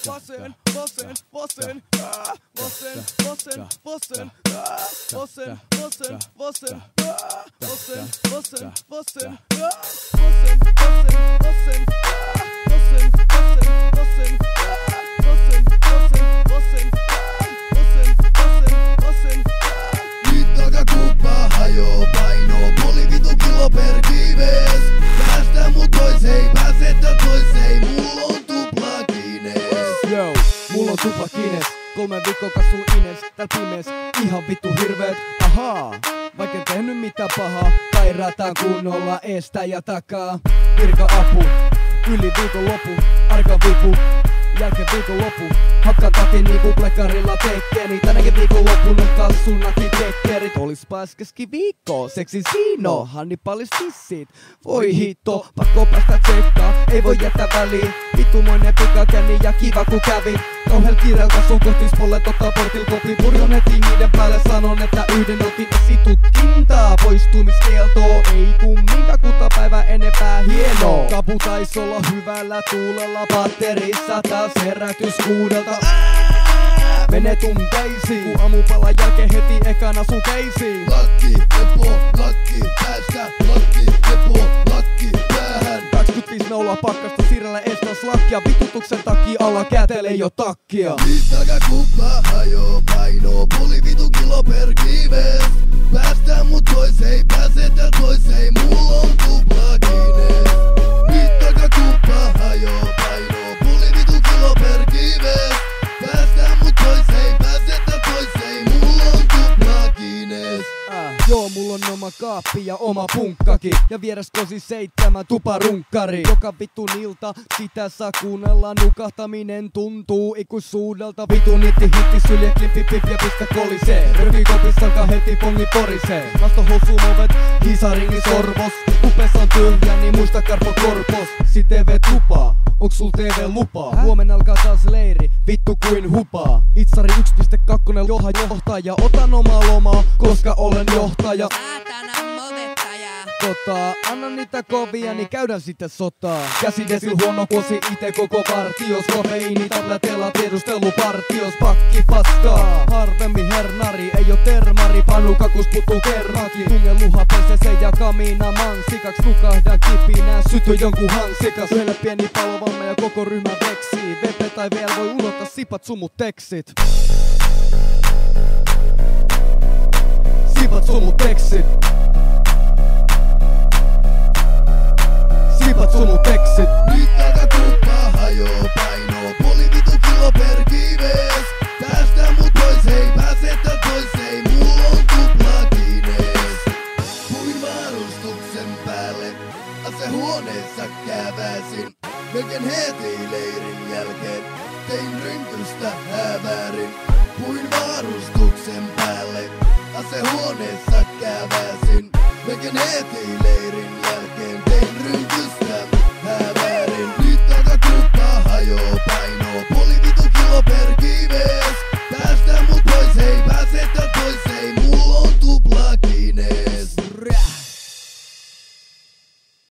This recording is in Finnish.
Vasen, vasen, vasen, vasen, vasen, vasen, vasen, vasen, vasen, vasen, vasen, vasen, nyt takakuppa hajoo painoo, puoli vitu kilo per kives. Päästä mut pois, ei pääse tää pois, ei mulla on tuplakines. Yo, mulla on tuplakines, 3 viikkoa kasuu ines, tääl pimees, ihan vittu hirveet, ahaa. Vaikka en tehnyt mitään pahaa, kairataan kunnolla eestä ja takaa. Virka apu, yli viikon lopu, arka vipu, jälkeen viikon lopu. Hakka tati niinku plekarilla tekkeeni, tänäkin viikon lopun on kassunakin tekkerit. Olis paskeskin viikko, seksin siino, Hannibalis tissit. Voi hitto, pakko päästä tsekkaa, ei voi jättää väliin. Vittumoinen pikakänni ja kiva ku kävin. Kauhel kiireeltä sun kohti spolle portil kopin. Purjon heti niiden päälle, sanon että yhden otin esitutkintaa. Poistumiskieltoo, ei kumminkaan kutapäivä enempää hienoa. Kapu tais olla hyvällä tuulella, patterissa taas herätys 6:00. Mene tunteisiin, kun aamupalan jälkeen heti ekana sun keisiin. Lakki, lepo, lakki, päästä, lakki, lepo, lakki, päähän. 25 nolla pakkasta siirrellä estas lakkia. Vitutuksen takia alla kätele jo takkia. Nyt takakuppa hajoo painoo, puoli vitu kilo per kives. Päästä mut pois, ei pääse tää pois, ei mulla on tuplakines. Nyt takakuppa hajoo painoo, puoli vitu kilo per kives. Päästä mut pois, ei pääse tää pois, ei mulla on tuplakines. Joo, mulla on oma kaappi ja oma punkkaki. Ja vieres kosi 7 tuparunkkari. Joka vitun ilta, sitä saa kuunnella. Nukahtaminen tuntuu ikuisuudelta. Vitu niitti hitti, sylje, klippi, pip ja pistä kolisee. Rökikopissa alkaa heti pongi porisee. Vastohousumovet, hisaringi sorvos. Kupessa on tyhjä, niin muista karpo korpos. Sit TV tupaa, onks sul TV lupaa? Huomenna alkaa taas leiri, vittu kuin hupaa. Itsari 1.2 johtaa ja otan omaa lomaa, koska olen johtaja. Saatanan movettaja. Anna niitä kovia, niin käydään sitten sotaa. Käsidesil huono kuosi ite koko partios. Kofeiini tabletella tiedustelupartios. Pakki paskaa, harvemmin hernari. Ei oo termari, panukakus putuu kermaki. Tunge luha PCC ja kamina mansikaks. Nukahdan kipinä, syty jonkun hansikas. Yhdelle pieni palovamme ja koko ryhmä veksii. Vepe tai vielä voi unohtaa sipat sumut teksit. Sipat sumut teksit. Sipat sumut teksit. Nyt takakuppa hajoo painoo, puoli vitu kilo per kives. Päästä mut pois, ei pääse tää pois, ei mulla on tuplakines. Puin varustuksen päälle, asehuoneessa käväsin. Melkein heti leirin jälkeen, tein rynkystä hävärin. Puin varustuksen päälle, asehuoneessa käväsin. Melkein heti leirin jälkeen, tein rynkystä